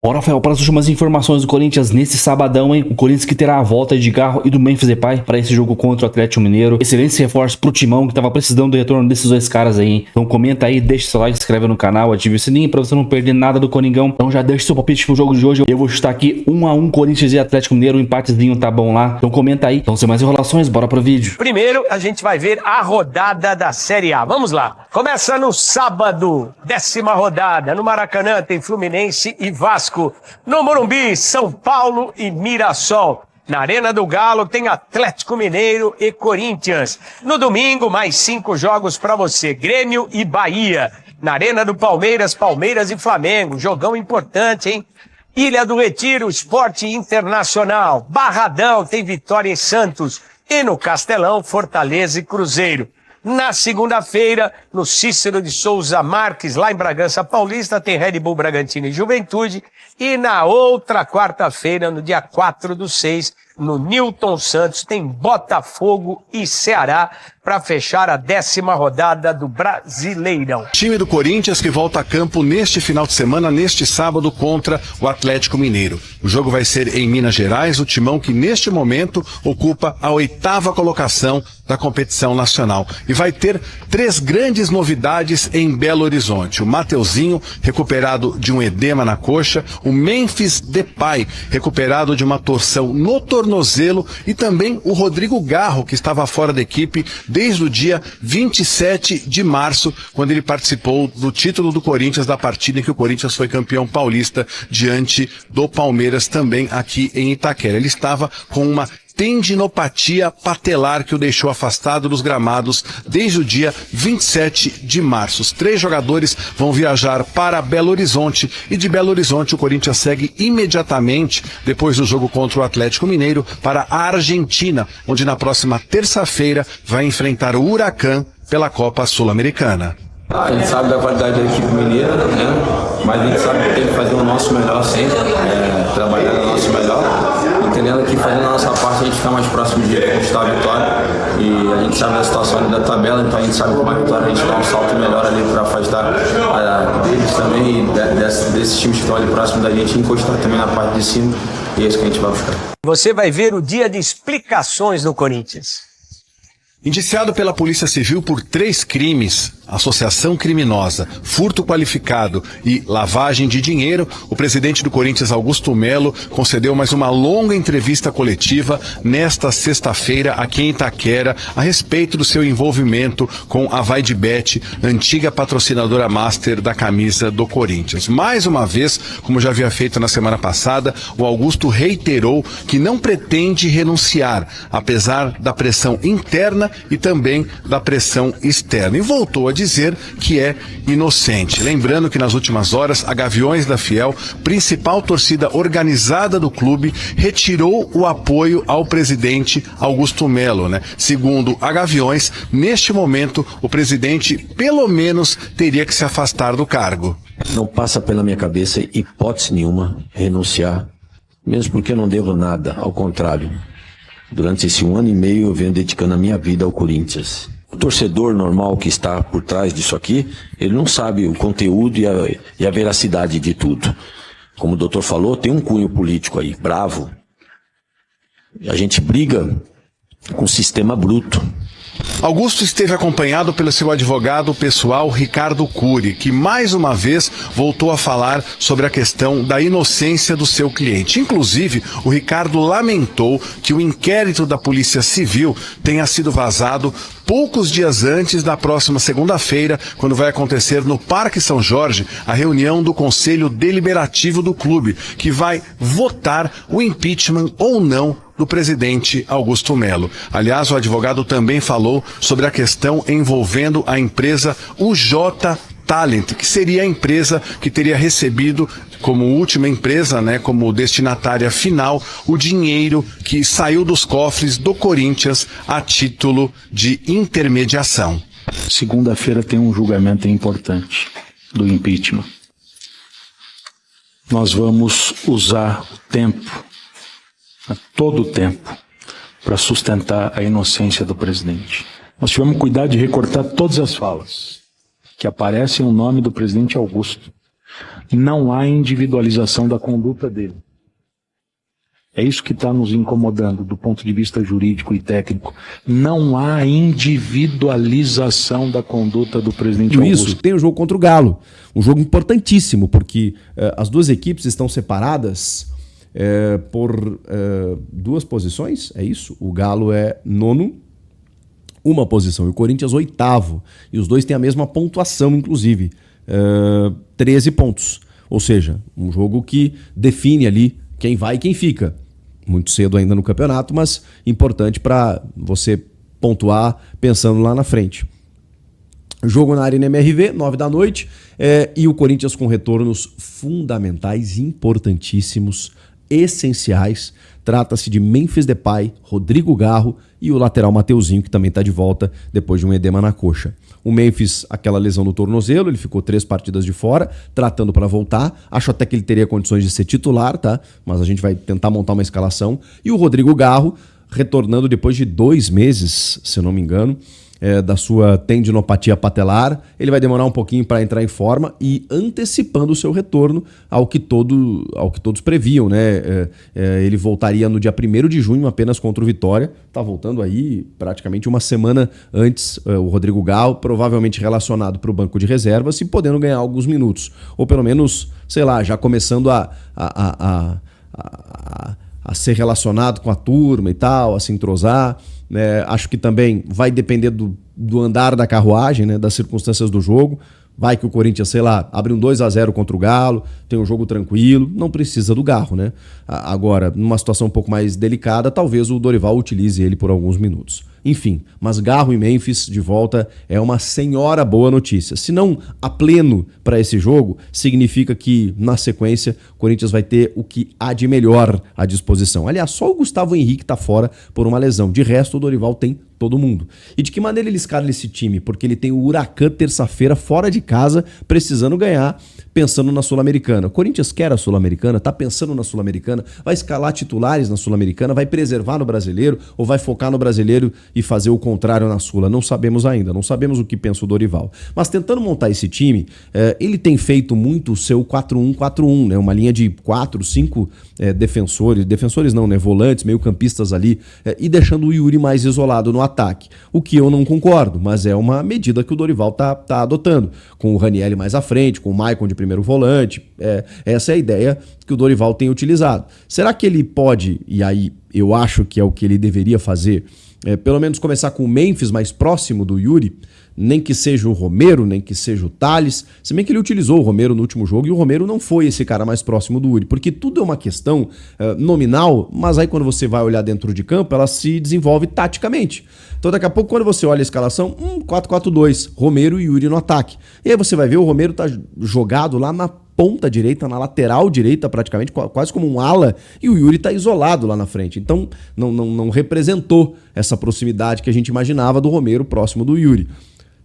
Bora, Rafael, para as últimas informações do Corinthians nesse sabadão, hein? O Corinthians que terá a volta de Garro e do Memphis Depay para esse jogo contra o Atlético Mineiro. Excelente reforço pro Timão, que tava precisando do retorno desses dois caras aí, hein? Então comenta aí, deixa seu like, se inscreve no canal, ative o sininho para você não perder nada do Coringão. Então já deixa seu palpite pro jogo de hoje. Eu vou chutar aqui 1-1 Corinthians e Atlético Mineiro, um empatezinho tá bom lá. Então comenta aí. Então sem mais enrolações, bora pro vídeo. Primeiro a gente vai ver a rodada da Série A. Vamos lá. Começa no sábado, 10ª rodada. No Maracanã tem Fluminense e Vasco. No Morumbi, São Paulo e Mirassol. Na Arena do Galo tem Atlético Mineiro e Corinthians. No domingo, mais 5 jogos para você, Grêmio e Bahia. Na Arena do Palmeiras, Palmeiras e Flamengo. Jogão importante, hein? Ilha do Retiro, Esporte Internacional. Barradão tem Vitória e Santos. E no Castelão, Fortaleza e Cruzeiro. Na segunda-feira, no Cícero de Souza Marques, lá em Bragança Paulista, tem Red Bull Bragantino e Juventude. E na outra quarta-feira, no dia 4/6, no Newton Santos, tem Botafogo e Ceará para fechar a 10ª rodada do Brasileirão. Time do Corinthians que volta a campo neste final de semana, neste sábado, contra o Atlético Mineiro. O jogo vai ser em Minas Gerais, o Timão que neste momento ocupa a 8ª colocação da competição nacional. E vai ter 3 grandes novidades em Belo Horizonte. O Mateuzinho, recuperado de um edema na coxa, o Memphis Depay, recuperado de uma torção no tornozelo, e também o Rodrigo Garro, que estava fora da equipe desde o dia 27 de março, quando ele participou do título do Corinthians, da partida em que o Corinthians foi campeão paulista diante do Palmeiras, também aqui em Itaquera. Ele estava com uma tendinopatia patelar que o deixou afastado dos gramados desde o dia 27 de março. Os 3 jogadores vão viajar para Belo Horizonte e de Belo Horizonte o Corinthians segue imediatamente, depois do jogo contra o Atlético Mineiro, para a Argentina, onde na próxima terça-feira vai enfrentar o Huracan pela Copa Sul-Americana. A gente sabe da qualidade da equipe mineira, né? Mas a gente sabe que tem que fazer o nosso melhor sempre, trabalhar o nosso melhor, entendendo que fazendo a nossa parte a gente fica mais próximo de conquistar a vitória. E a gente sabe da situação ali da tabela, então a gente sabe que com a vitória a gente dá um salto melhor ali para afastar deles também e desses times que estão ali próximo da gente, encostar também na parte de cima, e é isso que a gente vai buscar. Você vai ver o dia de explicações no Corinthians. Indiciado pela Polícia Civil por 3 crimes, associação criminosa, furto qualificado e lavagem de dinheiro, o presidente do Corinthians, Augusto Melo, concedeu mais uma longa entrevista coletiva nesta sexta-feira aqui em Itaquera a respeito do seu envolvimento com a Vaidbet, antiga patrocinadora master da camisa do Corinthians. Mais uma vez, como já havia feito na semana passada, o Augusto reiterou que não pretende renunciar, apesar da pressão interna e também da pressão externa. E voltou a dizer que é inocente. Lembrando que nas últimas horas, a Gaviões da Fiel, principal torcida organizada do clube, retirou o apoio ao presidente Augusto Melo, né? Segundo a Gaviões, neste momento, o presidente, pelo menos, teria que se afastar do cargo. Não passa pela minha cabeça, hipótese nenhuma, renunciar, mesmo porque eu não devo nada, ao contrário. Durante esse 1 ano e meio eu venho dedicando a minha vida ao Corinthians. O torcedor normal que está por trás disso aqui, ele não sabe o conteúdo e a veracidade de tudo. Como o doutor falou, tem um cunho político aí, bravo. A gente briga com o sistema bruto. Augusto esteve acompanhado pelo seu advogado pessoal Ricardo Cury, que mais uma vez voltou a falar sobre a questão da inocência do seu cliente. Inclusive, o Ricardo lamentou que o inquérito da Polícia Civil tenha sido vazado poucos dias antes da próxima segunda-feira, quando vai acontecer no Parque São Jorge a reunião do Conselho Deliberativo do clube, que vai votar o impeachment ou não do presidente Augusto Melo. Aliás, o advogado também falou sobre a questão envolvendo a empresa UJ Talent, que seria a empresa que teria recebido como última empresa, né, como destinatária final, o dinheiro que saiu dos cofres do Corinthians a título de intermediação. Segunda-feira tem um julgamento importante do impeachment. Nós vamos usar o tempo, todo o tempo, para sustentar a inocência do presidente. Nós tivemos cuidado de recortar todas as falas que aparecem o nome do presidente Augusto. Não há individualização da conduta dele. É isso que está nos incomodando do ponto de vista jurídico e técnico. Não há individualização da conduta do presidente Augusto. Isso, tem o jogo contra o Galo. Um jogo importantíssimo, porque as duas equipes estão separadas por 2 posições, é isso? O Galo é 9º, uma posição, e o Corinthians 8º. E os dois têm a mesma pontuação, inclusive, 13 pontos. Ou seja, um jogo que define ali quem vai e quem fica. Muito cedo ainda no campeonato, mas importante para você pontuar pensando lá na frente. Jogo na Arena MRV, 9 da noite, e o Corinthians com retornos fundamentais, importantíssimos, essenciais. Trata-se de Memphis Depay, Rodrigo Garro e o lateral Mateuzinho, que também está de volta depois de um edema na coxa. O Memphis, aquela lesão no tornozelo, ele ficou 3 partidas de fora, tratando para voltar. Acho até que ele teria condições de ser titular, tá? Mas a gente vai tentar montar uma escalação. E o Rodrigo Garro, retornando depois de 2 meses, se eu não me engano, da sua tendinopatia patelar. Ele vai demorar um pouquinho para entrar em forma e antecipando o seu retorno ao que todos previam, né? Ele voltaria no dia 1º de junho apenas contra o Vitória. Tá voltando aí praticamente uma semana antes, o Rodrigo Garro, provavelmente relacionado para o banco de reservas e podendo ganhar alguns minutos. Ou pelo menos, sei lá, já começando a ser relacionado com a turma e tal, a se entrosar. Acho que também vai depender do andar da carruagem, né, das circunstâncias do jogo. Vai que o Corinthians, sei lá, abre um 2-0 contra o Galo, tem um jogo tranquilo, não precisa do Garro, né? Agora, numa situação um pouco mais delicada, talvez o Dorival utilize ele por alguns minutos. Enfim, mas Garro e Memphis de volta é uma senhora boa notícia. Se não a pleno para esse jogo, significa que na sequência o Corinthians vai ter o que há de melhor à disposição. Aliás, só o Gustavo Henrique está fora por uma lesão. De resto, o Dorival tem todo mundo. E de que maneira ele escala esse time? Porque ele tem o Huracan terça-feira fora de casa, precisando ganhar, pensando na Sul-Americana. O Corinthians quer a Sul-Americana, tá pensando na Sul-Americana, vai escalar titulares na Sul-Americana, vai preservar no Brasileiro ou vai focar no Brasileiro e fazer o contrário na Sula? Não sabemos ainda, não sabemos o que pensa o Dorival. Mas tentando montar esse time, ele tem feito muito o seu 4-1-4-1, né? Uma linha de 4, 5 defensores não, né? Volantes, meio campistas ali, e deixando o Yuri mais isolado no ataque. O que eu não concordo, mas é uma medida que o Dorival tá adotando, com o Ranieri mais à frente, com o Maicon de primeiro volante. Essa é a ideia que o Dorival tem utilizado. Será que ele pode, e aí eu acho que é o que ele deveria fazer, pelo menos começar com o Memphis mais próximo do Yuri, nem que seja o Romero, nem que seja o Thales, se bem que ele utilizou o Romero no último jogo e o Romero não foi esse cara mais próximo do Yuri, porque tudo é uma questão nominal, mas aí quando você vai olhar dentro de campo, ela se desenvolve taticamente. Então daqui a pouco quando você olha a escalação, 4-4-2, Romero e Yuri no ataque. E aí você vai ver o Romero tá jogado lá na ponta direita, na lateral direita praticamente, quase como um ala, e o Yuri tá isolado lá na frente. Então não representou essa proximidade que a gente imaginava do Romero próximo do Yuri.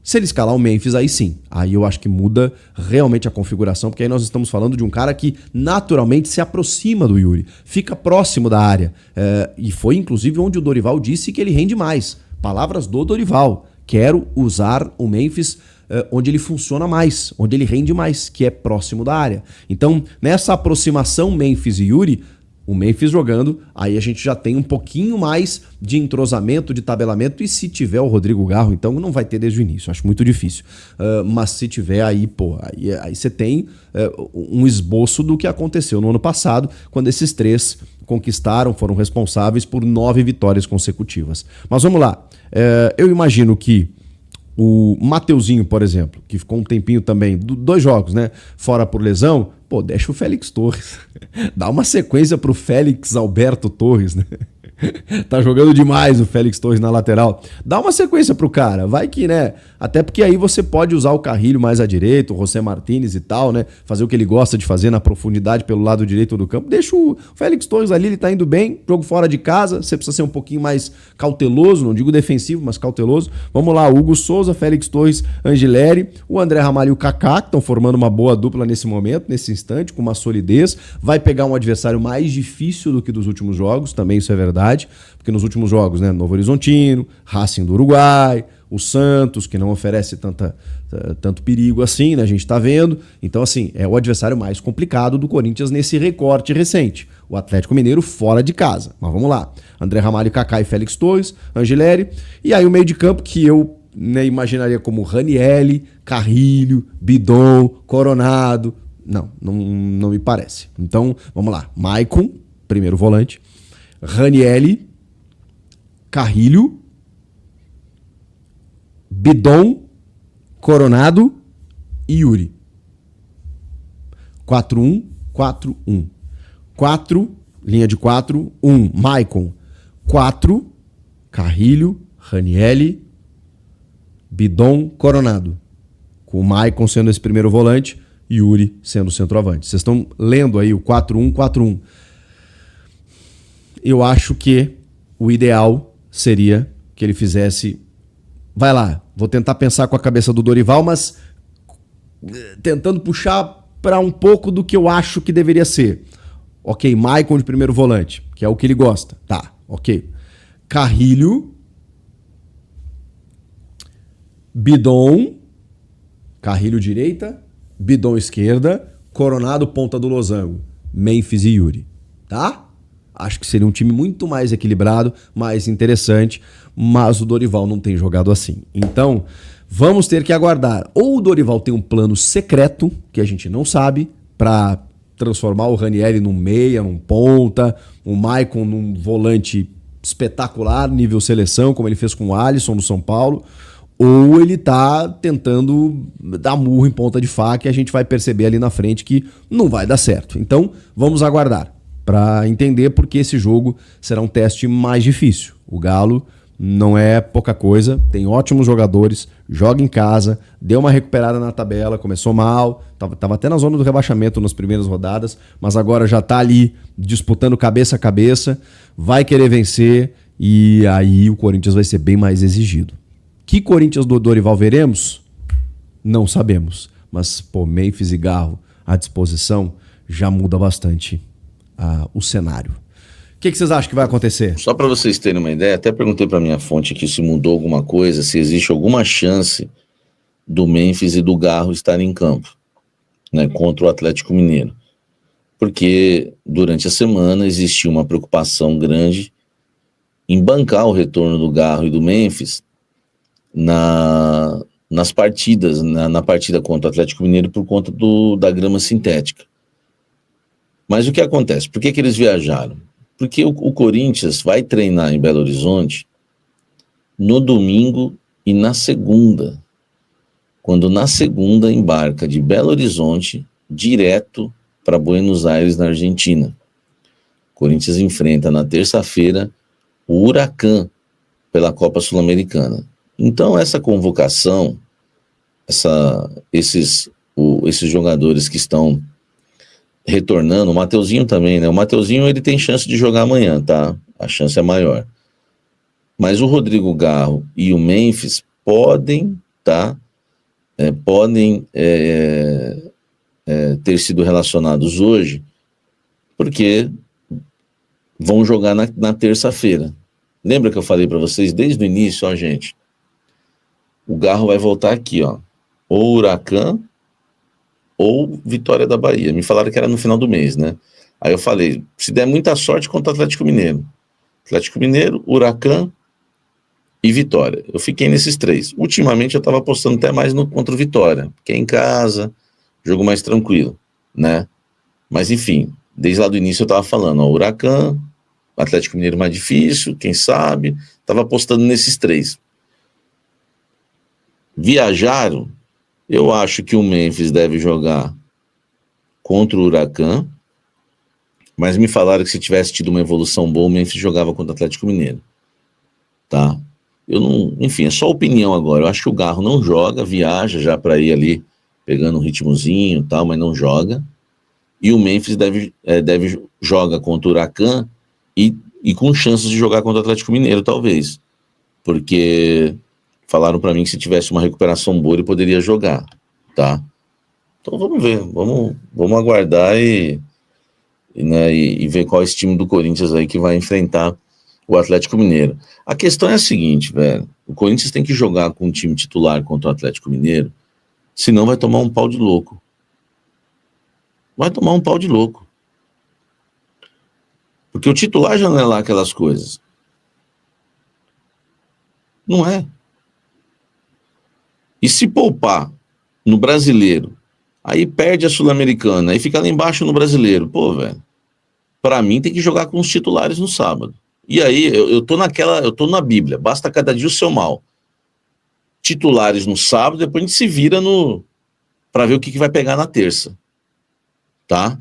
Se ele escalar o Memphis, aí sim. Aí eu acho que muda realmente a configuração, porque aí nós estamos falando de um cara que naturalmente se aproxima do Yuri, fica próximo da área. E foi inclusive onde o Dorival disse que ele rende mais. Palavras do Dorival. Quero usar o Memphis onde ele funciona mais, onde ele rende mais, que é próximo da área. Então, nessa aproximação Memphis e Yuri, o Memphis jogando, aí a gente já tem um pouquinho mais de entrosamento, de tabelamento, e se tiver o Rodrigo Garro, então não vai ter desde o início, acho muito difícil. Mas se tiver aí, aí você tem um esboço do que aconteceu no ano passado, quando esses 3 conquistaram, foram responsáveis por 9 vitórias consecutivas. Mas vamos lá, eu imagino que o Mateuzinho, por exemplo, que ficou um tempinho também, 2 jogos, né, fora por lesão, deixa o Félix Torres. Dá uma sequência pro Félix Alberto Torres, né? Tá jogando demais o Félix Torres na lateral. Dá uma sequência pro cara, vai que, né? Até porque aí você pode usar o Carrilho mais à direita, o José Martínez e tal, né? Fazer o que ele gosta de fazer na profundidade pelo lado direito do campo. Deixa o Félix Torres ali, ele tá indo bem, jogo fora de casa, você precisa ser um pouquinho mais cauteloso, não digo defensivo, mas cauteloso. Vamos lá, Hugo Souza, Félix Torres, Angileri, o André Ramalho e o Kaká, que estão formando uma boa dupla nesse momento, nesse instante, com uma solidez. Vai pegar um adversário mais difícil do que dos últimos jogos, também isso é verdade. Porque nos últimos jogos, né, Novo Horizontino, Racing do Uruguai, o Santos, que não oferece tanto perigo assim, né? A gente tá vendo. Então, assim, é o adversário mais complicado do Corinthians nesse recorte recente. O Atlético Mineiro fora de casa. Mas vamos lá. André Ramalho, Kaká e Félix Torres, Angeleri. E aí o meio de campo que eu, né, imaginaria como Ranieri, Carrilho, Bidon, Coronado. Não me parece. Então, vamos lá. Maicon, primeiro volante. Ranieri, Carrilho, Bidon, Coronado e Yuri. 4-1-4-1. 4, linha de 4, 1, Maicon. 4, Carrilho, Ranieri, Bidon, Coronado. Com o Maicon sendo esse primeiro volante e Yuri sendo o centroavante. Vocês estão lendo aí o 4-1-4-1. Eu acho que o ideal seria que ele fizesse... Vai lá, vou tentar pensar com a cabeça do Dorival, mas tentando puxar para um pouco do que eu acho que deveria ser. Ok, Maicon de primeiro volante, que é o que ele gosta. Tá, ok. Carrilho, Bidon, Carrilho direita, Bidon esquerda, Coronado ponta do losango, Memphis e Yuri. Tá? Acho que seria um time muito mais equilibrado, mais interessante, mas o Dorival não tem jogado assim. Então, vamos ter que aguardar. Ou o Dorival tem um plano secreto, que a gente não sabe, para transformar o Ranieri num meia, num ponta, o Maicon num volante espetacular, nível seleção, como ele fez com o Alisson no São Paulo, ou ele tá tentando dar murro em ponta de faca e a gente vai perceber ali na frente que não vai dar certo. Então, vamos aguardar para entender porque esse jogo será um teste mais difícil. O Galo não é pouca coisa, tem ótimos jogadores, joga em casa, deu uma recuperada na tabela, começou mal, tava até na zona do rebaixamento nas primeiras rodadas, mas agora já tá ali disputando cabeça a cabeça, vai querer vencer e aí o Corinthians vai ser bem mais exigido. Que Corinthians do Dorival veremos? Não sabemos, mas pô, Memphis e Garro à disposição já muda bastante o cenário. O que vocês acham que vai acontecer? Só para vocês terem uma ideia, até perguntei para minha fonte aqui se mudou alguma coisa, se existe alguma chance do Memphis e do Garro estarem em campo, né, contra o Atlético Mineiro. Porque durante a semana existiu uma preocupação grande em bancar o retorno do Garro e do Memphis nas partidas, na partida contra o Atlético Mineiro por conta da grama sintética. Mas o que acontece? Por que eles viajaram? Porque o Corinthians vai treinar em Belo Horizonte no domingo e na segunda. Quando na segunda embarca de Belo Horizonte direto para Buenos Aires, na Argentina. O Corinthians enfrenta na terça-feira o Huracan pela Copa Sul-Americana. Então essa convocação, esses jogadores que estão retornando, o Mateuzinho também, né? O Mateuzinho ele tem chance de jogar amanhã, tá? A chance é maior. Mas o Rodrigo Garro e o Memphis podem, tá? Podem ter sido relacionados hoje, porque vão jogar na terça-feira. Lembra que eu falei para vocês desde o início, ó, gente? O Garro vai voltar aqui, ó. Ou Huracan ou Vitória da Bahia. Me falaram que era no final do mês, né? Aí eu falei, se der muita sorte, contra o Atlético Mineiro. Atlético Mineiro, Huracan e Vitória. Eu fiquei nesses três. Ultimamente eu tava apostando até mais contra o Vitória, porque é em casa, jogo mais tranquilo, né? Mas enfim, desde lá do início eu tava falando, ó, Huracan, Atlético Mineiro mais difícil, quem sabe, tava apostando nesses três. Viajaram. Eu acho que o Memphis deve jogar contra o Huracan, mas me falaram que se tivesse tido uma evolução boa, o Memphis jogava contra o Atlético Mineiro, tá? Eu não, enfim, é só opinião agora. Eu acho que o Garro não joga, viaja já para ir ali pegando um ritmozinho e tal, mas não joga. E o Memphis joga contra o Huracan e com chances de jogar contra o Atlético Mineiro, talvez, porque falaram para mim que se tivesse uma recuperação boa ele poderia jogar, tá? Então vamos ver, vamos aguardar e ver qual é esse time do Corinthians aí que vai enfrentar o Atlético Mineiro. A questão é a seguinte, velho. O Corinthians tem que jogar com um time titular contra o Atlético Mineiro, senão vai tomar um pau de louco. Vai tomar um pau de louco. Porque o titular já não é lá aquelas coisas. Não é. E se poupar no Brasileiro, aí perde a Sul-Americana, aí fica lá embaixo no Brasileiro. Pô, velho, pra mim tem que jogar com os titulares no sábado. E aí, eu tô na Bíblia, basta cada dia o seu mal. Titulares no sábado, depois a gente se vira pra ver o que vai pegar na terça. Tá?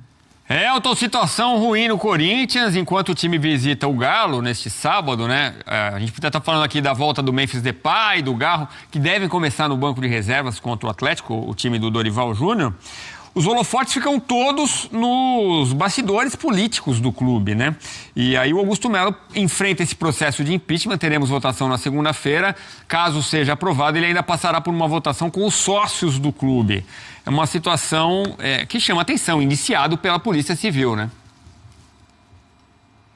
Elton, situação ruim no Corinthians, enquanto o time visita o Galo neste sábado, né? A gente está falando aqui da volta do Memphis Depay, do Garro, que devem começar no banco de reservas contra o Atlético, o time do Dorival Júnior. Os holofotes ficam todos nos bastidores políticos do clube, né? E aí o Augusto Melo enfrenta esse processo de impeachment, teremos votação na segunda-feira. Caso seja aprovado, ele ainda passará por uma votação com os sócios do clube. É uma situação que chama atenção, iniciado pela Polícia Civil, né?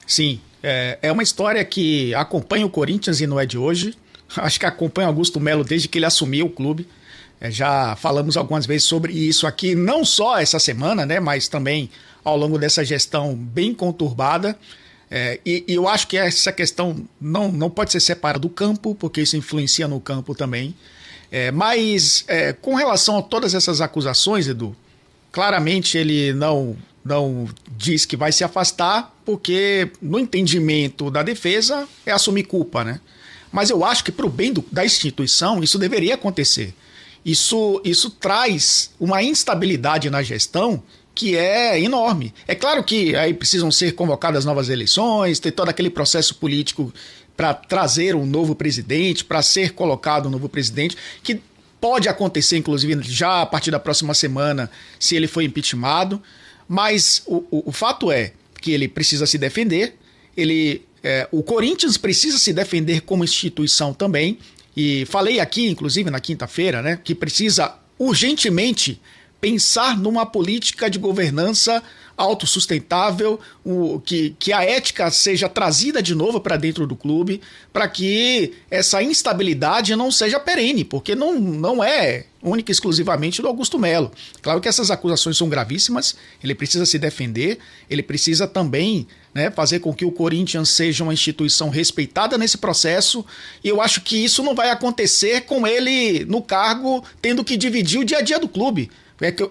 Sim, é uma história que acompanha o Corinthians e não é de hoje. Acho que acompanha o Augusto Melo desde que ele assumiu o clube. Já falamos algumas vezes sobre isso aqui, não só essa semana, né, mas também ao longo dessa gestão bem conturbada. E eu acho que essa questão não pode ser separada do campo, porque isso influencia no campo também. Mas com relação a todas essas acusações, Edu, claramente ele não diz que vai se afastar, porque no entendimento da defesa é assumir culpa, né? Mas eu acho que para o bem da instituição isso deveria acontecer. Isso traz uma instabilidade na gestão que é enorme. É claro que aí precisam ser convocadas novas eleições, ter todo aquele processo político para trazer um novo presidente, para ser colocado um novo presidente, que pode acontecer, inclusive, já a partir da próxima semana, se ele for impeachmentado. Mas o fato é que ele precisa se defender, o Corinthians precisa se defender como instituição também. E falei aqui, inclusive, na quinta-feira, né, que precisa urgentemente pensar numa política de governança autossustentável, que a ética seja trazida de novo para dentro do clube, para que essa instabilidade não seja perene, porque não é única e exclusivamente do Augusto Melo. Claro que essas acusações são gravíssimas, ele precisa se defender, ele precisa também, né, fazer com que o Corinthians seja uma instituição respeitada nesse processo, e eu acho que isso não vai acontecer com ele no cargo, tendo que dividir o dia a dia do clube.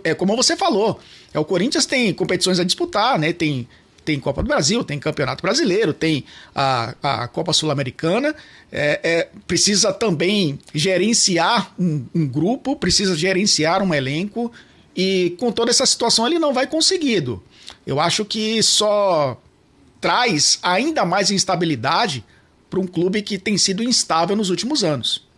É como você falou, o Corinthians tem competições a disputar, né? Tem Copa do Brasil, tem Campeonato Brasileiro, tem a Copa Sul-Americana, precisa também gerenciar um grupo, precisa gerenciar um elenco, e com toda essa situação ele não vai conseguido. Eu acho que só traz ainda mais instabilidade para um clube que tem sido instável nos últimos anos.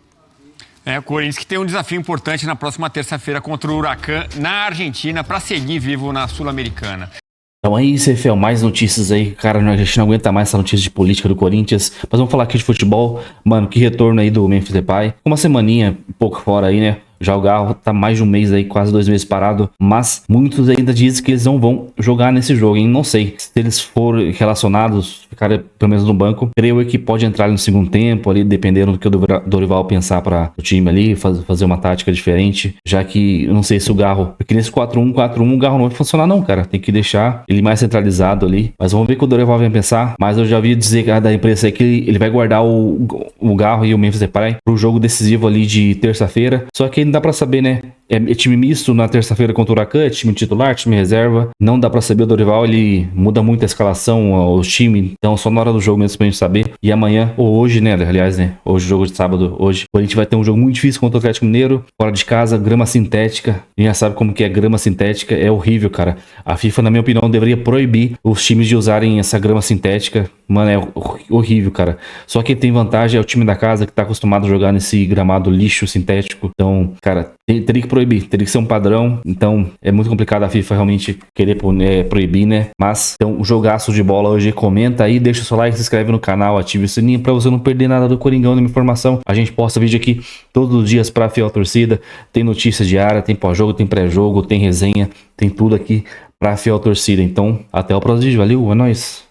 O Corinthians que tem um desafio importante na próxima terça-feira contra o Huracan na Argentina para seguir vivo na Sul-Americana. Então aí, Cefel, mais notícias aí, cara, a gente não aguenta mais essa notícia de política do Corinthians, mas vamos falar aqui de futebol, mano, que retorno aí do Memphis Depay, uma semaninha, um pouco fora aí, né, já o Garro tá mais de um mês aí, quase 2 meses parado, mas muitos ainda dizem que eles não vão jogar nesse jogo, hein, não sei, se eles forem relacionados, ficarem pelo menos no banco, creio que pode entrar ali no segundo tempo, ali, dependendo do que o Dorival pensar para o time ali, fazer uma tática diferente, já que, eu não sei se o Garro, porque nesse 4-1, o Garro não vai funcionar não, cara, tem que deixar ele mais centralizado ali, mas vamos ver o que o Dorival vai pensar, mas eu já vi dizer da imprensa aí que ele vai guardar o Garro e o Memphis Depay pro jogo decisivo ali de terça-feira, só que não dá pra saber, né? É time misto na terça-feira contra o Huracan, time titular, time reserva. Não dá pra saber, o Dorival, ele muda muito a escalação, os times. Então, só na hora do jogo mesmo pra gente saber. E amanhã, ou hoje, né? Aliás, né? Hoje, jogo de sábado, hoje. A gente vai ter um jogo muito difícil contra o Atlético Mineiro. Fora de casa, grama sintética. A gente já sabe como que é grama sintética. É horrível, cara. A FIFA, na minha opinião, deveria proibir os times de usarem essa grama sintética. Mano, é horrível, cara. Só quem tem vantagem é o time da casa que tá acostumado a jogar nesse gramado lixo sintético. Então, cara, teria que proibir, teria que ser um padrão. Então, é muito complicado a FIFA realmente querer proibir, né? Mas, então, um jogaço de bola hoje. Comenta aí, deixa o seu like, se inscreve no canal, ative o sininho pra você não perder nada do Coringão, nenhuma informação. A gente posta vídeo aqui todos os dias pra fiel torcida. Tem notícias diárias, tem pós-jogo, tem pré-jogo, tem resenha, tem tudo aqui pra fiel torcida. Então, até o próximo vídeo. Valeu, é nóis!